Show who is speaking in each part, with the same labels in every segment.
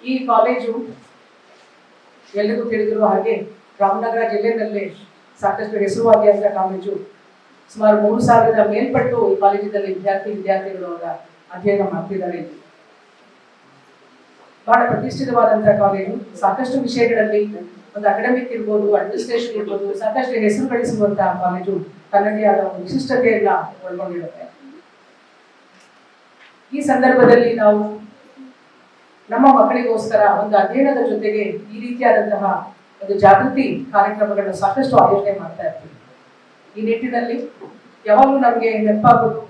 Speaker 1: ಈ ಕಾಲೇಜು ಎಲ್ಲಿಗೂ ತಿಳಿದಿರುವ ಹಾಗೆ ರಾಮನಗರ ಜಿಲ್ಲೆಯಲ್ಲೇ ಸಾಕಷ್ಟು ಹೆಸರುವಾದಿಯಾದ ಕಾಲೇಜು. ಸುಮಾರು 3,000 ಮೇಲ್ಪಟ್ಟು ಈ ಕಾಲೇಜಿನಲ್ಲಿ ವಿದ್ಯಾರ್ಥಿಗಳು ಅವರ ಅಧ್ಯಯನ ಮಾಡ್ತಿದ್ದಾರೆ. ಬಹಳ ಪ್ರತಿಷ್ಠಿತವಾದಂತಹ ಕಾಲೇಜು. ಸಾಕಷ್ಟು ವಿಷಯಗಳಲ್ಲಿ ಒಂದು ಅಕಾಡೆಮಿಕ್ ಇರ್ಬೋದು, ಅಡ್ಮಿನಿಸ್ಟ್ರೇಷನ್ ಇರ್ಬೋದು, ಸಾಕಷ್ಟು ಹೆಸರು ಗಳಿಸುವಂತಹ ಕಾಲೇಜು ತನ್ನದೇ ಆದ ಒಂದು ವಿಶಿಷ್ಟತೆಯನ್ನ ಒಳಗೊಂಡಿರುತ್ತೆ. ಈ ಸಂದರ್ಭದಲ್ಲಿ ನಾವು ನಮ್ಮ ಮಕ್ಕಳಿಗೋಸ್ಕರ ಒಂದು ಅಧ್ಯಯನದ ಜೊತೆಗೆ ಈ ರೀತಿಯಾದಂತಹ ಒಂದು ಜಾಗೃತಿ ಕಾರ್ಯಕ್ರಮಗಳನ್ನು ಸಾಕಷ್ಟು ಆಯೋಜನೆ ಮಾಡ್ತಾ ಇರ್ತೀವಿ. ಈ ನಿಟ್ಟಿನಲ್ಲಿ ಯಾವಾಗಲೂ ನಮಗೆ ನೆನಪಾಗೋದು,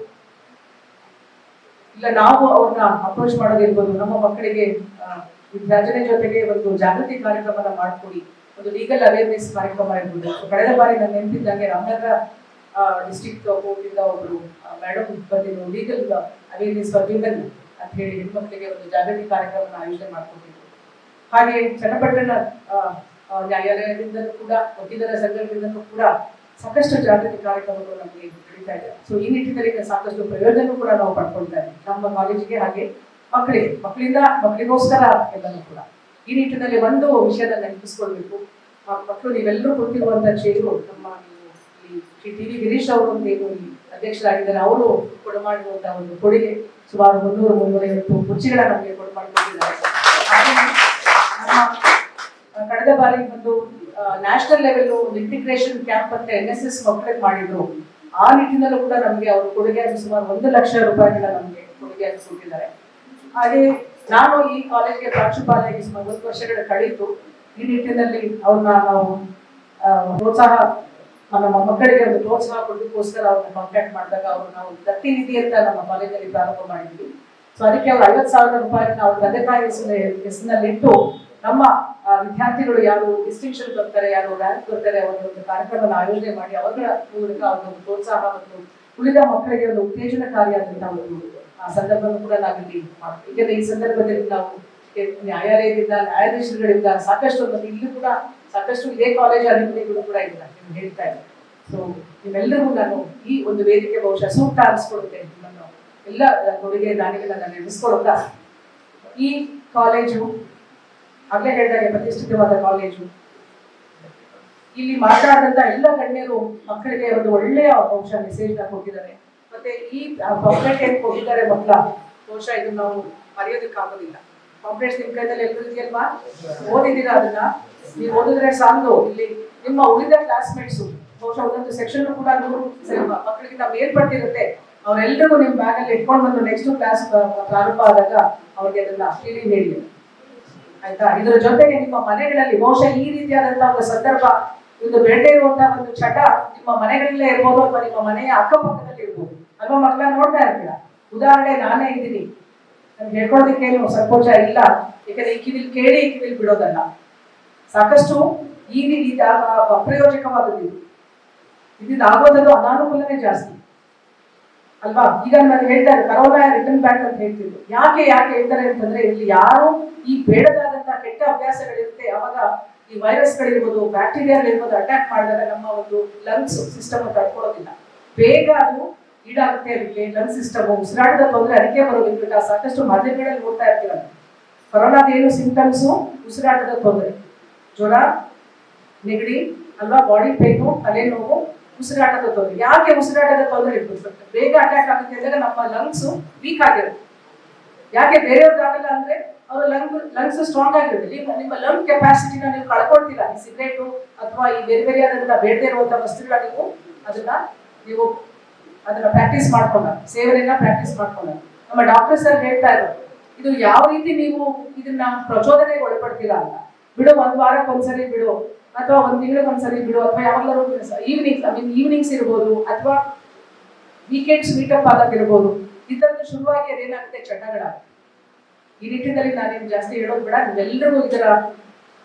Speaker 1: ಇಲ್ಲ ನಾವು ಅವ್ರನ್ನ ಅಪ್ರೋಚ್ ಮಾಡೋದಿರ್ಬೋದು, ನಮ್ಮ ಮಕ್ಕಳಿಗೆ ವಿಭಜನೆ ಜೊತೆಗೆ ಒಂದು ಜಾಗೃತಿ ಕಾರ್ಯಕ್ರಮನ ಮಾಡ್ಕೊಡಿ, ಒಂದು ಲೀಗಲ್ ಅವೇರ್ನೆಸ್ ಕಾರ್ಯಕ್ರಮ ಇರ್ಬೋದು. ಕಳೆದ ಬಾರಿ ನಾನು ನೆನಪಿದ್ದಂಗೆ ರಾಮನಗರ ಡಿಸ್ಟ್ರಿಕ್ಟ್ ಕೋರ್ಟಿಂದ ಒಬ್ರು ಮೇಡಮ್ ಬಂದಿದ್ರು, ಲೀಗಲ್ ಅವೇರ್ನೆಸ್ ಫಾರ್ ವಿಮೆನ್ ಅಂತ ಹೇಳಿ ಹೆಣ್ಮಕ್ಳಿಗೆ ಒಂದು ಜಾಗೃತಿ ಕಾರ್ಯಕ್ರಮನ ಆಯೋಜನೆ ಮಾಡ್ಕೊಂಡಿದ್ರು. ಹಾಗೆ ಚನ್ನಪಟ್ಟಣ ನ್ಯಾಯಾಲಯದಿಂದಲೂ ಕೂಡ, ವಕೀಲರ ಸಂಘದಿಂದಲೂ ಕೂಡ ಸಾಕಷ್ಟು ಜಾಗೃತಿ ಕಾರ್ಯಕ್ರಮಗಳು ನಮಗೆ ನಡೀತಾ ಇದೆ. ಸೊ ಈ ನಿಟ್ಟಿನಲ್ಲಿ ಸಾಕಷ್ಟು ಪ್ರಯೋಜನ ಕೂಡ ನಾವು ಪಡ್ಕೊಳ್ತಾ ಇದ್ದೀವಿ ನಮ್ಮ ಕಾಲೇಜಿಗೆ, ಹಾಗೆ ಮಕ್ಕಳಿಗೋಸ್ಕರ ಎಲ್ಲನೂ ಕೂಡ. ಈ ನಿಟ್ಟಿನಲ್ಲಿ ಒಂದು ವಿಷಯದ ನೆನಪಿಸ್ಕೊಳ್ಬೇಕು. ಮಕ್ಕಳು ನೀವೆಲ್ಲರೂ ಕೊಟ್ಟಿರುವಂತಹ ಚೇರು ನಮ್ಮ ಶ್ರೀ ಟಿ.ವಿ. ಗಿರೀಶ್ ಅವರು ಏನು ಅಧ್ಯಕ್ಷರಾಗಿದ್ದಾರೆ, ಅವರು ಕೊಡುಮಾಡುವಂತಹ ಒಂದು ಕೊಡುಗೆ ಸುಮಾರು 300-350 ಕುರ್ಚಿಗಳ ನಮಗೆ ಕೊಡುಮಾಡಿಕೊಂಡಿದ್ದಾರೆ. ನಮ್ಮ ಕಳೆದ ಬಾರಿ ಒಂದು ನ್ಯಾಷನಲ್ ಲೆವೆಲ್ ಇಂಟಿಗ್ರೇಷನ್ ಕ್ಯಾಂಪ್ ಅಂತ NSS ಮಕ್ಕಳಿಗೆ ಮಾಡಿದ್ರು. ಆ ನಿಟ್ಟಿನಲ್ಲೂ ಕೂಡ ನಮಗೆ ಅವರು ಕೊಡುಗೆಯಾಗಿ ಸುಮಾರು 1 ಲಕ್ಷ ರೂಪಾಯಿಗಳ ನಮಗೆ ಕೊಡುಗೆಯಾಗಿ ಕೊಟ್ಟಿದ್ದಾರೆ. ಹಾಗೆ ನಾನು ಈ ಕಾಲೇಜ್ಗೆ ಪ್ರಾಂಶುಪಾಲರಾಗಿ ಸುಮಾರು 1 ವರ್ಷಗಳ ಕಳೆಯಿತು. ಈ ನಿಟ್ಟಿನಲ್ಲಿ ಅವ್ರನ್ನ ನಾವು ಪ್ರೋತ್ಸಾಹ, ನಮ್ಮ ಮಕ್ಕಳಿಗೆ ಒಂದು ಪ್ರೋತ್ಸಾಹ ಕೊಡೋದಕ್ಕೋಸ್ಕರ ಅವ್ರನ್ನ ಕಾಂಟ್ಯಾಕ್ಟ್ ಮಾಡಿದಾಗ ಅವರು ನಾವು ದತ್ತಿ ನಿಧಿ ಅಂತ ನಮ್ಮ ಕಾಲೇಜಲ್ಲಿ ಪ್ರಾರಂಭ ಮಾಡಿದ್ವಿ. ಸೊ ಅದಕ್ಕೆ ಅವರು 50,000 ರೂಪಾಯಿನ ಅವ್ರ ತಂದೆ ತಾಯಿ ಹೆಸರಿನಲ್ಲಿ ಇಟ್ಟು ನಮ್ಮ ವಿದ್ಯಾರ್ಥಿಗಳು ಯಾರು ಡಿಸ್ಟಿಂಕ್ಷನ್ ಬರ್ತಾರೆ, ಯಾರು ರ್ಯಾಂಕ್ ಬರ್ತಾರೆ, ಅವರ ಒಂದು ಕಾರ್ಯಕ್ರಮವನ್ನು ಆಯೋಜನೆ ಮಾಡಿ ಅವರ ಮೂಲಕ ಒಂದು ಪ್ರೋತ್ಸಾಹ ಮತ್ತು ಉಳಿದ ಮಕ್ಕಳಿಗೆ ಒಂದು ಉತ್ತೇಜನಕಾರಿಯಾದಂತಹ ಒಂದು ಸಂದರ್ಭವನ್ನು ಕೂಡ ನಾವಿಲ್ಲಿ ಮಾಡ್ತೀವಿ. ಯಾಕೆಂದ್ರೆ ಈ ಸಂದರ್ಭದಲ್ಲಿ ನಾವು ನ್ಯಾಯಾಲಯದಿಂದ, ನ್ಯಾಯಾಧೀಶರುಗಳಿಂದ ಸಾಕಷ್ಟು ಇಲ್ಲಿ ಕೂಡ ಸಾಕಷ್ಟು ಇದೇ ಕಾಲೇಜ್ ಅಧಿಕಾರಿಗಳು ಕೂಡ ಇಲ್ಲ ನೀವು ಹೇಳ್ತಾ ಇದ್ದಾರೆ. ಸೊ ನಿಮ್ಮೆಲ್ಲರಿಗೂ ನಾನು ಈ ಒಂದು ವೇದಿಕೆ ಬಹುಶಃ ಸೂಕ್ತ ಅನಿಸ್ಕೊಡುತ್ತೆ. ನಿಮ್ಮನ್ನು ಎಲ್ಲ ಕೊಡುಗೆ ದಾನಿಗಳನ್ನ ನೆನೆಸ್ಕೊಳ್ಳುತ್ತಾ, ಈ ಕಾಲೇಜು ಆಗ್ಲೇ ಹೇಳಿದಾಗೆ ಪ್ರತಿಷ್ಠಿತವಾದ ಕಾಲೇಜು. ಇಲ್ಲಿ ಮಾತನಾಡಿದಂತ ಎಲ್ಲ ಗಣ್ಯರು ಮಕ್ಕಳಿಗೆ ಒಂದು ಒಳ್ಳೆಯ ಬಹುಶಃ ಮೆಸೇಜ್ ನ ಕೊಟ್ಟಿದ್ದಾರೆ. ಮತ್ತೆ ಈ ಪಾಂಪ್ಲೆಟ್ ಏನ್ ಕೊಟ್ಟಿದ್ದಾರೆ ಮಕ್ಕಳ, ಬಹುಶಃ ಇದನ್ನ ನಾವು ಮರೆಯೋದಕ್ಕಾಗೋದಿಲ್ಲ. ಪಾಂಪ್ಲೆಟ್ಸ್ ನಿಮ್ ಕೈದಲ್ಲಿ ಎಲ್ಲರೂ ಇದೆಯಲ್ವಾ, ಓದಿದ್ದೀರಾ? ಅದನ್ನ ನೀವು ಓದಿದ್ರೆ ಸಾಲದು. ಇಲ್ಲಿ ನಿಮ್ಮ ಉಳಿದ ಕ್ಲಾಸ್ಮೇಟ್ಸು ಬಹುಶಃ ಒಂದೊಂದು ಸೆಕ್ಷನ್ ಕೂಡ 100 ಮಕ್ಕಳಿಗಿಂತ ಮೇಲ್ಪಟ್ಟಿರುತ್ತೆ. ಅವರೆಲ್ಲರಿಗೂ ನಿಮ್ ಬ್ಯಾಗ್ ಅಲ್ಲಿ ಇಟ್ಕೊಂಡು ಬಂದು ನೆಕ್ಸ್ಟ್ ಕ್ಲಾಸ್ ಪ್ರಾರಂಭ ಆದಾಗ ಅವ್ರಿಗೆ ಅದನ್ನ ಹೇಳಿ ಆಯ್ತಾ. ಇದರ ಜೊತೆಗೆ ನಿಮ್ಮ ಮನೆಗಳಲ್ಲಿ ಬಹುಶಃ ಈ ರೀತಿಯಾದಂತಹ ಒಂದು ಸಂದರ್ಭ ಇದು ಬೇಡದೇ ಇರುವಂತಹ ಒಂದು ಚಟ ನಿಮ್ಮ ಮನೆಗಳಲ್ಲೇ ಇರ್ಬೋದು, ಅಥವಾ ನಿಮ್ಮ ಮನೆಯ ಅಕ್ಕಪಕ್ಕದಲ್ಲಿ ಇರ್ಬೋದು ಅಲ್ವಾ. ಮಕ್ಕಳನ್ನ ನೋಡ್ತಾ ಇರ್ತೀರ. ಉದಾಹರಣೆ ನಾನೇ ಇದ್ದೀನಿ, ನನ್ಗೆ ಹೇಳ್ಕೊಳ್ಳೋದಕ್ಕೇನು ಸಂಕೋಚ ಇಲ್ಲ. ಯಾಕಂದ್ರೆ ಈ ಕಿವಿಲ್ ಕೇಳಿ ಈ ಕಿವಿಲ್ ಬಿಡೋದಲ್ಲ. ಸಾಕಷ್ಟು ಈ ರೀತಿ ಅಪ್ರಯೋಜಕವಾದದ್ದು ಇದರಿಂದ ಆಗೋದನ್ನು ಅನಾನುಕೂಲನೇ ಜಾಸ್ತಿ ಅಲ್ವಾ. ಈಗ ನಾನು ಹೇಳ್ತಾ ಇದ್ದೆ ಕರೋನಾ ರಿಟರ್ನ್ ಬ್ಯಾಕ್ ಅಂತ ಹೇಳ್ತಿದ್ರು. ಯಾಕೆ ಹೇಳ್ತಾರೆ ಅಂತಂದ್ರೆ, ಇಲ್ಲಿ ಯಾರು ಈ ಬೇಡದಾದಂತಹ ಕೆಟ್ಟ ಅಭ್ಯಾಸಗಳಿರುತ್ತೆ ಅವಾಗ ಈ ವೈರಸ್ಗಳಿರ್ಬೋದು, ಬ್ಯಾಕ್ಟೀರಿಯಾಗಳಿರ್ಬೋದು ಅಟ್ಯಾಕ್ ಮಾಡಿದಾಗ ನಮ್ಮ ಒಂದು ಲಂಗ್ಸ್ ಸಿಸ್ಟಮ್ ತಡ್ಕೊಳ್ಳೋದಿಲ್ಲ, ಬೇಗ ಅದು ಈಡಾಗುತ್ತೆ. ಅದಕ್ಕೆ ಲಂಗ್ಸ್ ಸಿಸ್ಟಮ್ ಉಸಿರಾಟದ ತೊಂದರೆ ಅದಕ್ಕೆ ಬರೋದಿಲ್ಲ. ಸಾಕಷ್ಟು ಮಾಧ್ಯಮಗಳಲ್ಲಿ ನೋಡ್ತಾ ಇರ್ತೀವಲ್ಲ, ಕೊರೋನಾದ ಏನು ಸಿಂಪ್ಟಮ್ಸು, ಉಸಿರಾಟದ ತೊಂದರೆ, ಜ್ವರ, ನೆಗಡಿ ಅಲ್ವಾ, ಬಾಡಿ ಪೇನು, ತಲೆನೋವು, ಉಸಿರಾಟದ ತೊಂದರೆ. ಯಾಕೆ ಉಸಿರಾಟದ ತೊಂದರೆ ಬೇಗ ಅಟ್ಯಾಕ್ ಆಗುತ್ತೆ ಅಂದ್ರೆ ನಮ್ಮ ಲಂಗ್ಸ್ ವೀಕ್ ಆಗಿರುತ್ತೆ. ಯಾಕೆ ಬೇರೆಯವ್ರಿಗಾಗಲ್ಲ ಅಂದ್ರೆ ಅವ್ರ ಲಂಗ್ಸ್ ಸ್ಟ್ರಾಂಗ್ ಆಗಿರುತ್ತೆ. ನಿಮ್ಮ ಲಂಗ್ ಕೆಪಾಸಿಟಿನ ನೀವು ಕಳ್ಕೊಳ್ತೀರಾ. ಈ ಸಿಗರೇಟು ಅಥವಾ ಈ ಬೇರೆ ಆದಂತಹ ಬೇಡದೇ ಇರುವಂತಹ ವಸ್ತುಗಳ ನೀವು ಅದನ್ನ ಪ್ರಾಕ್ಟೀಸ್ ಮಾಡ್ಕೊಂಡ, ಸೇವನೆಯನ್ನ ಪ್ರಾಕ್ಟೀಸ್ ಮಾಡ್ಕೊಂಡ. ನಮ್ಮ ಡಾಕ್ಟರ್ ಸರ್ ಹೇಳ್ತಾ ಇದ್ದಾರೆ, ಇದು ಯಾವ ರೀತಿ ನೀವು ಇದನ್ನ ಪ್ರಚೋದನೆಗೆ ಒಳಪಡ್ತೀರಾ ಅಂತ. ಬಿಡು, 1 ವಾರಕ್ಕೊಂದ್ಸರಿ ಬಿಡು, ಅಥವಾ 1 ತಿಂಗಳಿಗೊಂದ್ಸರಿ ಬಿಡು, ಅಥವಾ ಯಾವಾಗಲೂ ಈವ್ನಿಂಗ್ಸ್ ಇರ್ಬೋದು, ಅಥವಾ ವೀಕೆಂಡ್ಸ್ ಮೀಟಪ್ ಆದಾಗಿರ್ಬೋದು. ಇದನ್ನು ಶುರುವಾಗಿ ಅದೇನಾಗುತ್ತೆ, ಚಟಗಳಾಗುತ್ತೆ. ಈ ನಿಟ್ಟಿನಲ್ಲಿ ನಾನೇನು ಜಾಸ್ತಿ ಹೇಳೋದು ಬೇಡ. ನೀವೆಲ್ಲರೂ ಇದರ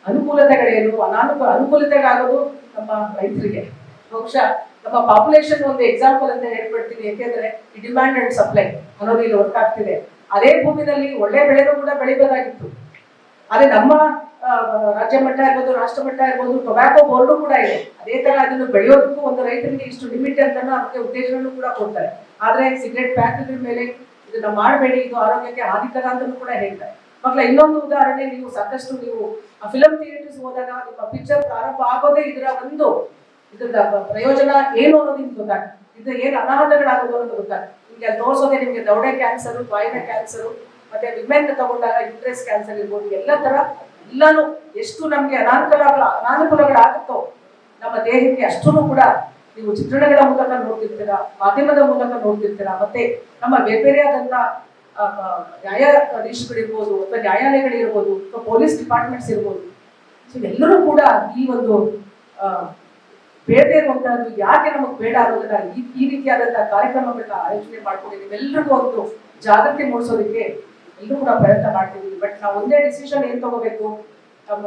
Speaker 1: ಅನುಕೂಲತೆಗಳೇನು, ಅನುಕೂಲತೆಗಾಗೋದು ನಮ್ಮ ರೈತರಿಗೆ. ಬಹುಶಃ ನಮ್ಮ ಪಾಪ್ಯುಲೇಷನ್ ಒಂದು ಎಕ್ಸಾಂಪಲ್ ಅಂತ ಹೇಳ್ಬಿಡ್ತೀನಿ. ಯಾಕೆಂದ್ರೆ ಈ ಡಿಮ್ಯಾಂಡ್ ಅಂಡ್ ಸಪ್ಲೈ ಅನ್ನೋದು ಇಲ್ಲಿ ವರ್ಕ್ ಆಗ್ತಿದೆ. ಅದೇ ಭೂಮಿನಲ್ಲಿ ಒಳ್ಳೆ ಬೆಳೆನೂ ಕೂಡ ಬೆಳಿಬೇಕಾಗಿತ್ತು. ಆದ್ರೆ ನಮ್ಮ ರಾಜ್ಯ ಮಟ್ಟ ಇರ್ಬೋದು, ರಾಷ್ಟ್ರ ಮಟ್ಟ ಇರ್ಬೋದು, ಟೊಬ್ಯಾಕೋ ಬೋರ್ಡು ಕೂಡ ಇದೆ. ಅದೇ ತರ ಅದನ್ನು ಬೆಳೆಯೋದಕ್ಕೂ ಒಂದು ರೈತರಿಗೆ ಇಷ್ಟು ಲಿಮಿಟ್ ಅಂತ ಅದಕ್ಕೆ ಉತ್ತೇಜನ ಕೂಡ ಕೊಡ್ತಾರೆ. ಆದ್ರೆ ಸಿಗರೇಟ್ ಫ್ಯಾಕ್ಟರಿ ಮೇಲೆ ಇದನ್ನ ಮಾಡಬೇಡಿ, ಇದು ಆರೋಗ್ಯಕ್ಕೆ ಹಾನಿಕರ ಅಂತಲೂ ಕೂಡ ಹೇಳ್ತಾರೆ. ಮಕ್ಕಳ ಇನ್ನೊಂದು ಉದಾಹರಣೆ, ನೀವು ಸಾಕಷ್ಟು ನೀವು ಫಿಲಂ ಥಿಯೇಟರ್ಸ್ ಹೋದಾಗ ನಿಮ್ಮ ಪಿಕ್ಚರ್ ಪ್ರಾರಂಭ ಆಗೋದೇ ಇದರ ಪ್ರಯೋಜನ ಏನು ಅನ್ನೋದು ನಿಮ್ಗೆ ಗೊತ್ತಾಗ್ತದೆ, ಇದು ಏನು ಅನಾಹುತಗಳಾಗೋದು ಅನ್ನೋದು ಗೊತ್ತಾಗ್ತದೆ. ನಿಮ್ಗೆ ಅಲ್ಲಿ ತೋರಿಸೋದೇ ನಿಮ್ಗೆ ದೌಡೆ ಕ್ಯಾನ್ಸರು, ಬಾಯಿನ ಕ್ಯಾನ್ಸರು, ಮತ್ತೆ ವಿಮೆನ್ ತಗೊಂಡಾಗ ಯುಟ್ರಸ್ ಕ್ಯಾನ್ಸರ್ ಇರ್ಬೋದು, ಎಲ್ಲಾನು ಎಷ್ಟು ನಮ್ಗೆ ಅನಾನುಕೂಲಗಳಾಗುತ್ತೋ ನಮ್ಮ ದೇಹಕ್ಕೆ ಅಷ್ಟೂ ಕೂಡ ನೀವು ಚಿತ್ರಣಗಳ ಮೂಲಕ ನೋಡ್ತಿರ್ತೀರಾ, ಮಾಧ್ಯಮದ ಮೂಲಕ ನೋಡ್ತಿರ್ತೀರಾ. ಮತ್ತೆ ನಮ್ಮ ಬೇರೆ ಆದಂತ ನ್ಯಾಯಾಧೀಶಗಳಿರ್ಬೋದು ಅಥವಾ ನ್ಯಾಯಾಲಯಗಳಿರ್ಬೋದು ಅಥವಾ ಪೊಲೀಸ್ ಡಿಪಾರ್ಟ್ಮೆಂಟ್ಸ್ ಇರ್ಬೋದು, ಸೊ ಎಲ್ಲರೂ ಕೂಡ ಈ ಒಂದು ಬೇಡದೇ ಇರುವಂತಹದ್ದು ಯಾಕೆ ನಮಗೆ ಬೇಡ ಅನ್ನೋದನ್ನ ಈ ರೀತಿಯಾದಂತಹ ಕಾರ್ಯಕ್ರಮಗಳನ್ನ ಆಯೋಜನೆ ಮಾಡ್ಕೊಂಡು ನೀವೆಲ್ಲರಿಗೂ ಒಂದು ಜಾಗೃತಿ ಮೂಡಿಸೋದಕ್ಕೆ ಎಲ್ಲರೂ ಕೂಡ ಪ್ರಯತ್ನ ಮಾಡ್ತಿದ್ದೀವಿ. ಬಟ್ ನಾವು ಒಂದೇ ಡಿಸಿಷನ್ ಏನ್ ತಗೋಬೇಕು,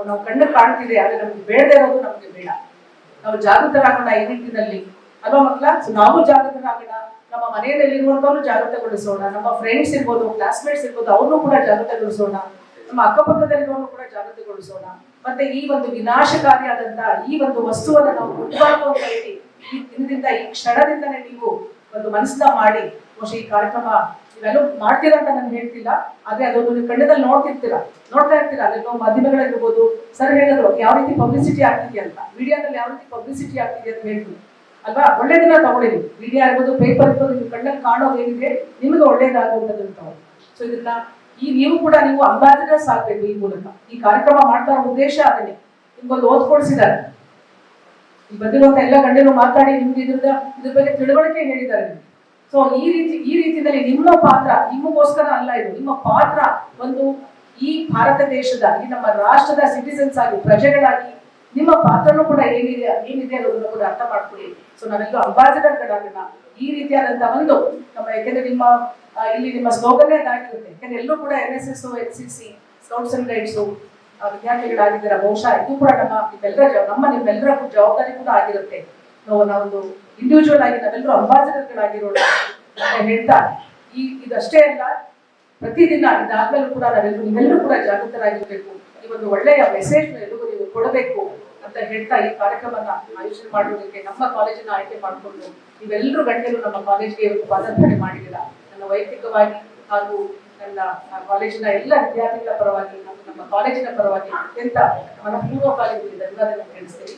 Speaker 1: ನಾವು ಕಣ್ಣು ಕಾಣ್ತಿದೆ ಆದ್ರೆ ನಮ್ಗೆ ಬೇಡದೇ ಇರೋದು ನಮ್ಗೆ ಬೇಡ. ನಾವು ಜಾಗೃತರಾಗೋಣ ಈ ನಿಟ್ಟಿನಲ್ಲಿ ಅಲ್ವಾ ಮಕ್ಕಳ? ನಾವು ಜಾಗೃತರಾಗೋಣ, ನಮ್ಮ ಮನೆಯಲ್ಲಿರುವಂತವ್ರು ಜಾಗೃತಗೊಳಿಸೋಣ, ನಮ್ಮ ಫ್ರೆಂಡ್ಸ್ ಇರ್ಬೋದು, ಕ್ಲಾಸ್ಮೇಟ್ಸ್ ಇರ್ಬೋದು, ಅವ್ರನ್ನೂ ಕೂಡ ಜಾಗೃತಗೊಳಿಸೋಣ, ನಮ್ಮ ಅಕ್ಕಪಕ್ಕದಲ್ಲಿರೋರು ಕೂಡ ಜಾಗೃತಿಗೊಳಿಸೋಣ. ಮತ್ತೆ ಈ ಒಂದು ವಿನಾಶಕಾರಿಯಾದಂತಹ ಈ ಒಂದು ವಸ್ತುವನ್ನು ನಾವು ಮುಟ್ಬಾರ್ದು ಅಂತ ಹೇಳಿ ಈ ದಿನದಿಂದ, ಈ ಕ್ಷಣದಿಂದನೇ ನೀವು ಒಂದು ಮನಸ್ಸನ್ನ ಮಾಡಿ ಬಹುಶಃ ಈ ಕಾರ್ಯಕ್ರಮ ಇವೆಲ್ಲೂ ಮಾಡ್ತೀರಾ ಅಂತ ನಾನು ಹೇಳ್ತಿಲ್ಲ, ಆದ್ರೆ ಅದೊಂದು ನೀವು ಕಣ್ಣದಲ್ಲಿ ನೋಡ್ತಾ ಇರ್ತೀರಾ ಅಲ್ಲೆಲ್ಲೋ ಮಾಧ್ಯಮಗಳಿರ್ಬೋದು. ಸರ್ ಹೇಳಿದ್ರು ಯಾವ ರೀತಿ ಪಬ್ಲಿಸಿಟಿ ಆಗ್ತಿದೆ ಅಂತ, ಮೀಡಿಯಾದಲ್ಲಿ ಯಾವ ರೀತಿ ಪಬ್ಲಿಸಿಟಿ ಆಗ್ತಿದೆ ಅಂತ ಹೇಳ್ತೀವಿ ಅಲ್ವಾ? ಒಳ್ಳೇದನ್ನ ತಗೊಳ್ಳಿ, ಮೀಡಿಯಾ ಇರ್ಬೋದು, ಪೇಪರ್ ಇರ್ಬೋದು, ನೀವು ಕಣ್ಣಲ್ಲಿ ಕಾಣೋದೇನಿದೆ ನಿಮಗೆ ಒಳ್ಳೇದಾಗುವಂಥದ್ದನ್ನು ತಗೊಳ್ಳಿ. ಸೊ ಇದನ್ನ ನೀವು ಕೂಡ ನೀವು ಅಂಬಾಸಿಡರ್ಸ್ ಆಗ್ಬೇಕು. ಈ ಮೂಲಕ ಈ ಕಾರ್ಯಕ್ರಮ ಮಾಡ್ತಾ ಇರೋ ಉದ್ದೇಶ ಅದನ್ನೇ. ನಿಮ್ಗೊಂದು ಓದ್ಕೊಡಿಸಿದ್ದಾರೆ, ಈ ಬಂದಿರುವಂತ ಎಲ್ಲ ಗಣ್ಯರು ಮಾತಾಡಿ ನಿಮ್ಗೆ ಇದ್ರ ಬಗ್ಗೆ ತಿಳುವಳಿಕೆ ಹೇಳಿದ್ದಾರೆ. ಸೊ ಈ ರೀತಿಯಲ್ಲಿ ನಿಮ್ಮ ಪಾತ್ರ ನಿಮಗೋಸ್ಕರ ಅಲ್ಲ, ಇದು ನಿಮ್ಮ ಪಾತ್ರ ಒಂದು ಈ ಭಾರತ ದೇಶದ, ಈ ನಮ್ಮ ರಾಷ್ಟ್ರದ ಸಿಟಿಸನ್ಸ್ ಆಗಿ, ಪ್ರಜೆಗಳಾಗಿ ನಿಮ್ಮ ಪಾತ್ರನೂ ಕೂಡ ಏನಿದೆ ಅನ್ನೋದನ್ನು ಕೂಡ ಅರ್ಥ ಮಾಡ್ಕೊಳ್ಳಿ. ಸೊ ನಾವೆಲ್ಲೂ ಅಂಬಾಸಿಡರ್ಗಳಾಗೋಣ ಈ ರೀತಿಯಾದಂತಹ ಒಂದು ನಮ್ಮ, ಯಾಕೆಂದ್ರೆ ಇಲ್ಲಿ ನಿಮ್ಮ ಸ್ಲೋಗನ್ನೇ ಅದಾಗಿರುತ್ತೆ. ಯಾಕಂದ್ರೆ ಎಲ್ಲರೂ ಕೂಡ NSS, NCC, scouts and guides ವಿದ್ಯಾರ್ಥಿಗಳಾಗಿದ್ದೀರಾ. ಬಹುಶಃ ಇದು ಕೂಡ ನಿಮ್ಮೆಲ್ಲರ ಜವಾಬ್ದಾರಿ ಕೂಡ ಆಗಿರುತ್ತೆ. ನಾವೊಂದು ಇಂಡಿವಿಜುವಲ್ ಆಗಿ ನಾವೆಲ್ಲರೂ ಅಂಬಾಸಿಡರ್ಗಳಾಗಿರೋಣ ಅಂತ ಹೇಳ್ತಾ, ಇದಷ್ಟೇ ಅಲ್ಲ, ಪ್ರತಿದಿನ ಇದಾದ್ಮೇಲೂ ಕೂಡ ನೀವೆಲ್ಲರೂ ಕೂಡ ಜಾಗೃತರಾಗಿರ್ಬೇಕು. ಈ ಒಂದು ಒಳ್ಳೆಯ ಮೆಸೇಜ್ ಎಲ್ಲರಿಗೂ ನೀವು ಕೊಡಬೇಕು ಅಂತ ಹೇಳ್ತಾ ಈ ಕಾರ್ಯಕ್ರಮನ ಆಯೋಜನೆ ಮಾಡೋದಕ್ಕೆ ನಮ್ಮ ಕಾಲೇಜನ್ನ ಆಯ್ಕೆ ಮಾಡಿಕೊಂಡು ನೀವೆಲ್ಲರೂ ಗಣ್ಯರು ನಮ್ಮ ಕಾಲೇಜ್ಗೆ ಪಾದಾರ್ಪಣೆ ಮಾಡಿದ್ದೀರಾ. ನನ್ನ ವೈಯಕ್ತಿಕವಾಗಿ ಹಾಗೂ ನನ್ನ ಕಾಲೇಜಿನ ಎಲ್ಲ ವಿದ್ಯಾರ್ಥಿಗಳ ಪರವಾಗಿ ಹಾಗೂ ನಮ್ಮ ಕಾಲೇಜಿನ ಪರವಾಗಿ ಅತ್ಯಂತ ಮನಪೂರ್ವಕವಾಗಿ ಧನ್ಯವಾದಗಳನ್ನು ತಿಳಿಸ್ತೀನಿ.